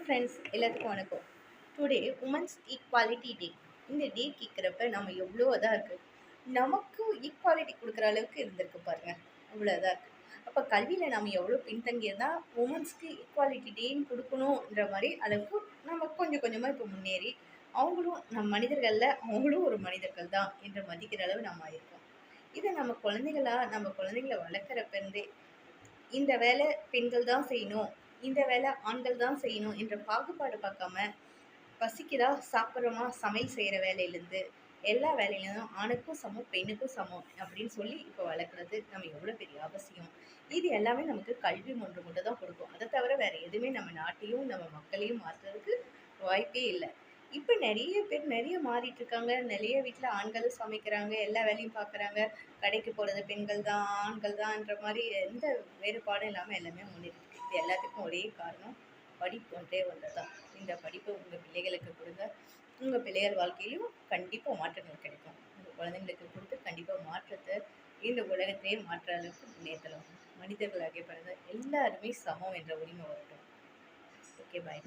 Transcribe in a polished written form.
Friends எல்லாத்துக்கும் வணக்கம். Today women's equality டே. இந்த டே கேட்குறப்ப நம்ம எவ்வளோ இதாக இருக்குது, நமக்கு ஈக்வாலிட்டி கொடுக்குற அளவுக்கு இருந்திருக்கு பாருங்க, அவ்வளோ இதாக இருக்குது. அப்போ கல்வியில் நம்ம எவ்வளோ பின்தங்கியிருந்தால் உமன்ஸ்க்கு ஈக்வாலிட்டி டேன்னு கொடுக்கணுன்ற மாதிரி அளவுக்கு நம்ம கொஞ்சம் கொஞ்சமாக இப்போ முன்னேறி அவங்களும் நம்ம மனிதர்களில் அவங்களும் ஒரு மனிதர்கள் தான் என்று மதிக்கிற அளவு நம்ம ஆயிருக்கோம். இதை நம்ம குழந்தைகளை வளர்க்குறப்பருந்தே இந்த வேலை பெண்கள் தான் செய்யணும், இந்த வேலை ஆண்கள் தான் செய்யணும் என்ற பாகுபாடு பார்க்காம, பசிக்குதா சாப்பிட்றோமா சமையல் செய்கிற வேலையிலேருந்து எல்லா வேலையிலும் ஆணுக்கும் சமம் பெண்ணுக்கும் சமம் அப்படின்னு சொல்லி இப்போ வளர்க்குறது நம்ம எவ்வளோ பெரிய அவசியம். இது எல்லாமே நமக்கு கல்வி ஒன்று மட்டும் தான் கொடுக்கும். அதை தவிர வேறு எதுவுமே நம்ம நாட்டையும் நம்ம மக்களையும் மாற்றுறதுக்கு வாய்ப்பே இல்லை. இப்போ நிறைய பேர் நிறைய மாறிட்டு இருக்காங்க. நிறைய வீட்டில் ஆண்களும் சமைக்கிறாங்க, எல்லா வேலையும் பார்க்குறாங்க. கடைக்கு போகிறது பெண்கள் தான் ஆண்கள் தான்ன்ற மாதிரி எந்த வேறுபாடும் இல்லாமல் எல்லாமே முன்னேறிட்டு இருக்கு. இது எல்லாத்துக்கும் ஒரே காரணம் படிப்பு ஒன்றே ஒன்று தான். இந்த படிப்பை உங்கள் பிள்ளைகளுக்கு கொடுங்க. உங்கள் பிள்ளைகள் வாழ்க்கையிலும் கண்டிப்பாக மாற்றங்கள் கிடைக்கும். உங்கள் குழந்தைங்களுக்கு கொடுத்து கண்டிப்பாக மாற்றத்தை இந்த உலகத்தையே மாற்ற அளவுக்கு முன்னேற்றலாம். மனிதர்களாகிய பிறந்த எல்லாருமே சமம் என்ற உரிமை வரட்டும். ஓகே, பாய்.